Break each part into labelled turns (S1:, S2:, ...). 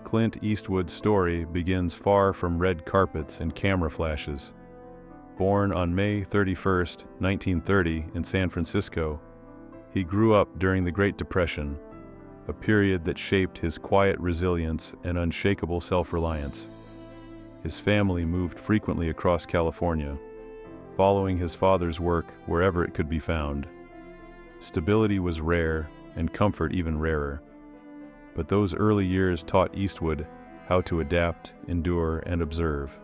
S1: Clint Eastwood's story begins far from red carpets and camera flashes. Born on May 31, 1930 in San Francisco, he grew up during the Great Depression, a period that shaped his quiet resilience and unshakable self-reliance. His family moved frequently across California, following his father's work wherever it could be found. Stability was rare and comfort even rarer. But those early years taught Eastwood how to adapt, endure, and observe.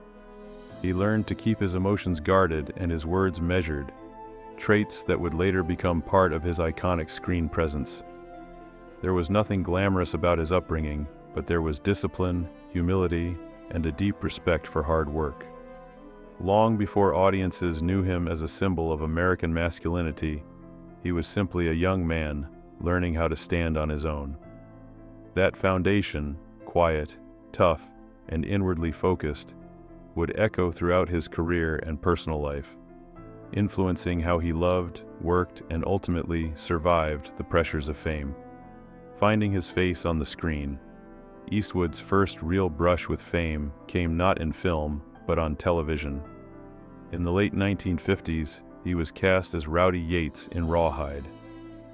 S1: He learned to keep his emotions guarded and his words measured, traits that would later become part of his iconic screen presence. There was nothing glamorous about his upbringing, but there was discipline, humility, and a deep respect for hard work. Long before audiences knew him as a symbol of American masculinity, he was simply a young man learning how to stand on his own. That foundation, quiet, tough, and inwardly focused, would echo throughout his career and personal life, influencing how he loved, worked, and ultimately survived the pressures of fame. Finding his face on the screen, Eastwood's first real brush with fame came not in film, but on television. In the late 1950s, he was cast as Rowdy Yates in Rawhide,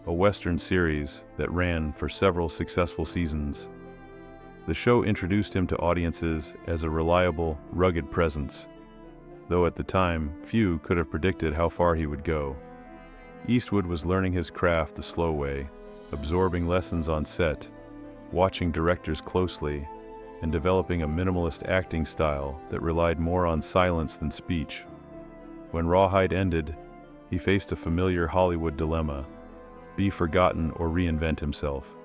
S1: a Western series that ran for several successful seasons. The show introduced him to audiences as a reliable, rugged presence, though at the time, few could have predicted how far he would go. Eastwood was learning his craft the slow way, absorbing lessons on set, watching directors closely, and developing a minimalist acting style that relied more on silence than speech. When Rawhide ended, he faced a familiar Hollywood dilemma: be forgotten or reinvent himself.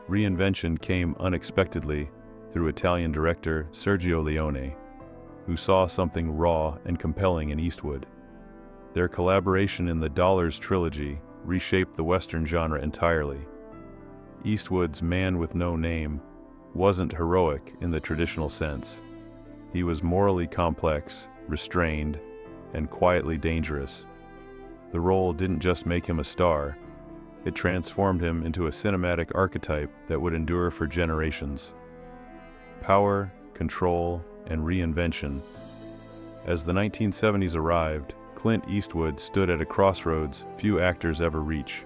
S1: Reinvention came unexpectedly through Italian director Sergio Leone, who saw something raw and compelling in Eastwood. Their collaboration in the Dollars trilogy reshaped the Western genre entirely. Eastwood's Man with No Name wasn't heroic in the traditional sense. He was morally complex, restrained, and quietly dangerous. The role didn't just make him a star, it transformed him into a cinematic archetype that would endure for generations. Power, control, and reinvention. As the 1970s arrived, Clint Eastwood stood at a crossroads few actors ever reach.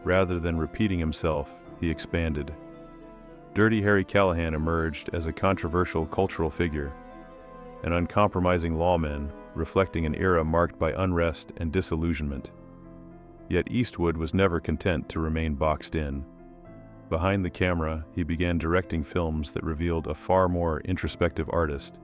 S1: Rather than repeating himself, he expanded. Dirty Harry Callahan emerged as a controversial cultural figure, an uncompromising lawman reflecting an era marked by unrest and disillusionment. Yet Eastwood was never content to remain boxed in. Behind the camera, he began directing films that revealed a far more introspective artist.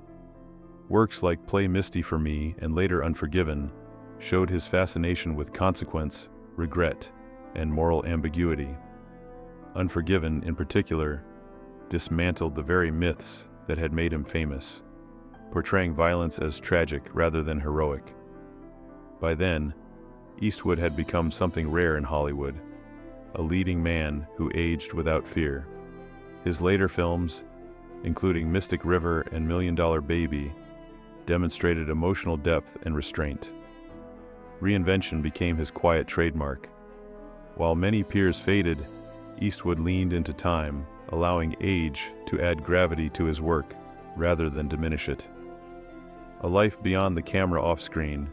S1: Works like Play Misty for Me and later Unforgiven showed his fascination with consequence, regret, and moral ambiguity. Unforgiven, in particular, dismantled the very myths that had made him famous, portraying violence as tragic rather than heroic. By then, Eastwood had become something rare in Hollywood, a leading man who aged without fear. His later films, including Mystic River and $1 Million Baby, demonstrated emotional depth and restraint. Reinvention became his quiet trademark. While many peers faded, Eastwood leaned into time, allowing age to add gravity to his work rather than diminish it. A life beyond the camera off-screen,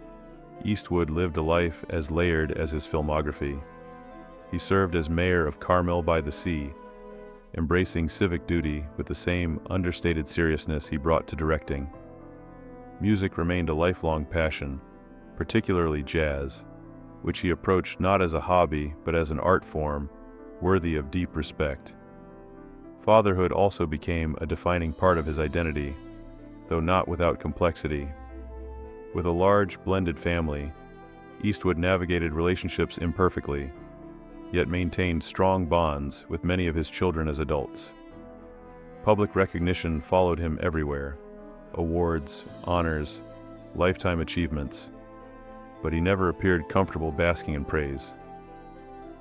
S1: Eastwood lived a life as layered as his filmography. He served as mayor of Carmel by the Sea, embracing civic duty with the same understated seriousness he brought to directing. Music remained a lifelong passion, particularly jazz, which he approached not as a hobby but as an art form worthy of deep respect. Fatherhood also became a defining part of his identity, though not without complexity. With a large, blended family, Eastwood navigated relationships imperfectly, yet maintained strong bonds with many of his children as adults. Public recognition followed him everywhere: awards, honors, lifetime achievements, but he never appeared comfortable basking in praise.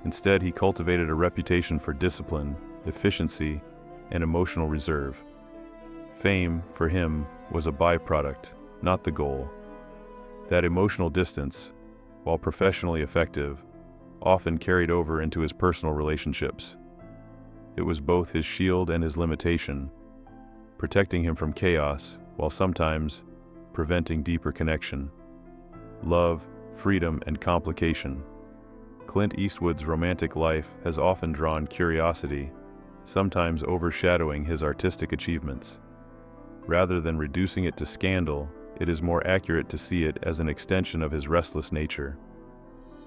S1: Instead, he cultivated a reputation for discipline, efficiency, and emotional reserve. Fame, for him, was a byproduct, not the goal. That emotional distance, while professionally effective, often carried over into his personal relationships. It was both his shield and his limitation, protecting him from chaos while sometimes preventing deeper connection. Love, freedom, and complication. Clint Eastwood's romantic life has often drawn curiosity, sometimes overshadowing his artistic achievements. Rather than reducing it to scandal, it is more accurate to see it as an extension of his restless nature.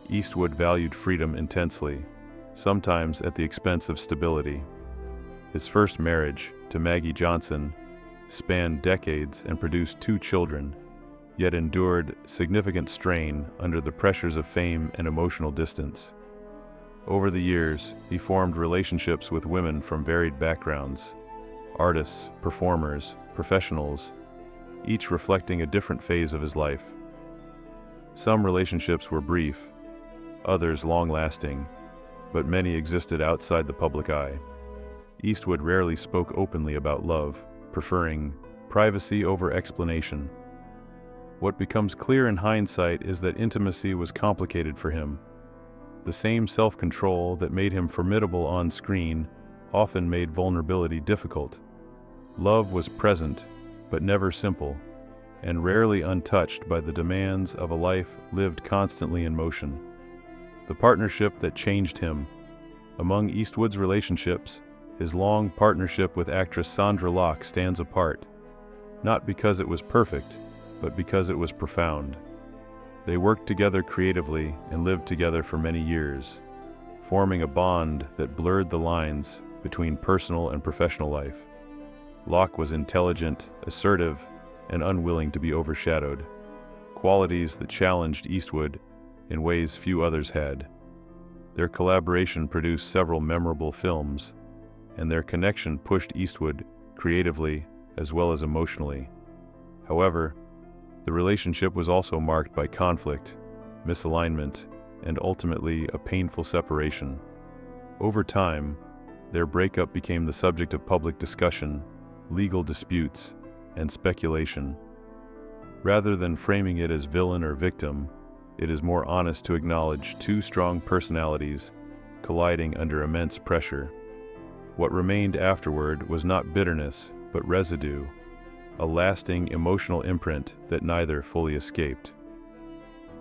S1: Eastwood valued freedom intensely, sometimes at the expense of stability. His first marriage, to Maggie Johnson, spanned decades and produced 2 children, yet endured significant strain under the pressures of fame and emotional distance. Over the years, he formed relationships with women from varied backgrounds: artists, performers, professionals, each reflecting a different phase of his life. Some relationships were brief, others long-lasting, but many existed outside the public eye. Eastwood rarely spoke openly about love, preferring privacy over explanation. What becomes clear in hindsight is that intimacy was complicated for him. The same self-control that made him formidable on screen often made vulnerability difficult. Love was present, but never simple, and rarely untouched by the demands of a life lived constantly in motion. The partnership that changed him. Among Eastwood's relationships, his long partnership with actress Sondra Locke stands apart, not because it was perfect, but because it was profound. They worked together creatively and lived together for many years, forming a bond that blurred the lines between personal and professional life. Locke was intelligent, assertive, and unwilling to be overshadowed, qualities that challenged Eastwood in ways few others had. Their collaboration produced several memorable films, and their connection pushed Eastwood creatively as well as emotionally. However, the relationship was also marked by conflict, misalignment, and ultimately a painful separation. Over time, their breakup became the subject of public discussion, legal disputes, and speculation. Rather than framing it as villain or victim, it is more honest to acknowledge 2 strong personalities colliding under immense pressure. What remained afterward was not bitterness, but residue, a lasting emotional imprint that neither fully escaped.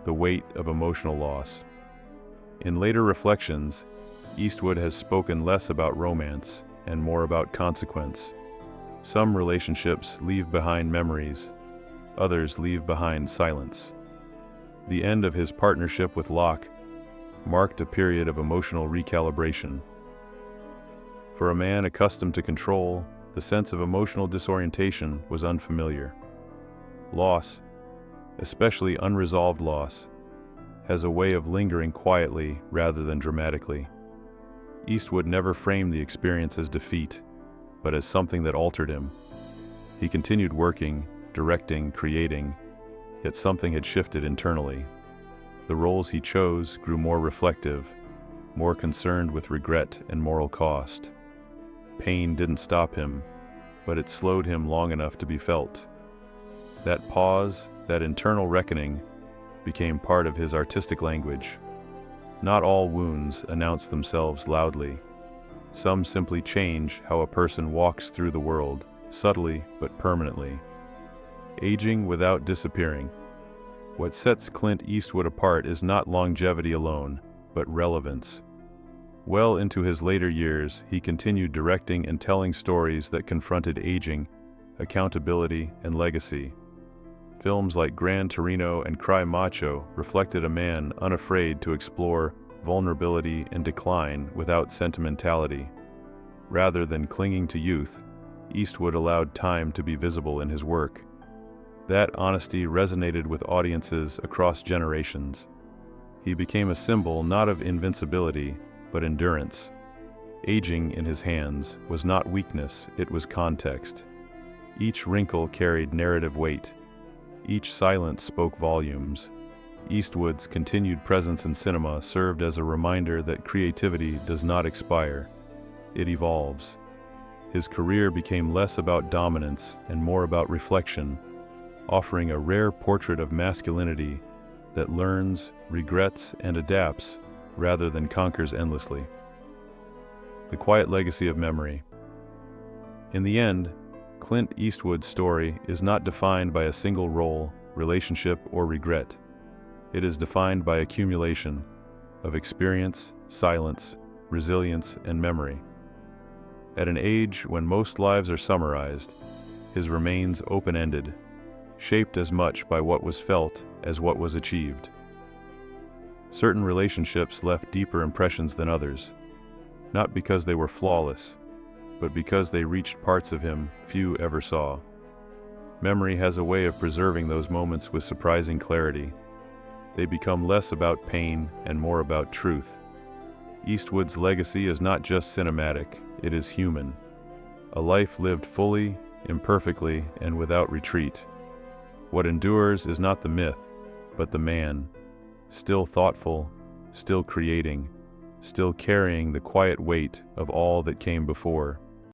S1: The weight of emotional loss. In later reflections, Eastwood has spoken less about romance and more about consequence. Some relationships leave behind memories, others leave behind silence. The end of his partnership with Locke marked a period of emotional recalibration. For a man accustomed to control, the sense of emotional disorientation was unfamiliar. Loss, especially unresolved loss, has a way of lingering quietly rather than dramatically. Eastwood never framed the experience as defeat, but as something that altered him. He continued working, directing, creating, yet something had shifted internally. The roles he chose grew more reflective, more concerned with regret and moral cost. Pain didn't stop him, but it slowed him long enough to be felt. That pause, that internal reckoning, became part of his artistic language. Not all wounds announce themselves loudly. Some simply change how a person walks through the world, subtly but permanently. Aging without disappearing. What sets Clint Eastwood apart is not longevity alone, but relevance. Well into his later years, he continued directing and telling stories that confronted aging, accountability, and legacy. Films like Gran Torino and Cry Macho reflected a man unafraid to explore vulnerability and decline without sentimentality. Rather than clinging to youth, Eastwood allowed time to be visible in his work. That honesty resonated with audiences across generations. He became a symbol not of invincibility, but endurance. Aging in his hands was not weakness, it was context. Each wrinkle carried narrative weight. Each silence spoke volumes. Eastwood's continued presence in cinema served as a reminder that creativity does not expire. It evolves. His career became less about dominance and more about reflection, offering a rare portrait of masculinity that learns, regrets, and adapts rather than conquers endlessly. The quiet legacy of memory. In the end, Clint Eastwood's story is not defined by a single role, relationship, or regret. It is defined by accumulation of experience, silence, resilience, and memory. At an age when most lives are summarized, his remains open-ended, shaped as much by what was felt as what was achieved. Certain relationships left deeper impressions than others, not because they were flawless, but because they reached parts of him few ever saw. Memory has a way of preserving those moments with surprising clarity. They become less about pain and more about truth. Eastwood's legacy is not just cinematic, it is human. A life lived fully, imperfectly, and without retreat. What endures is not the myth, but the man, still thoughtful, still creating, still carrying the quiet weight of all that came before.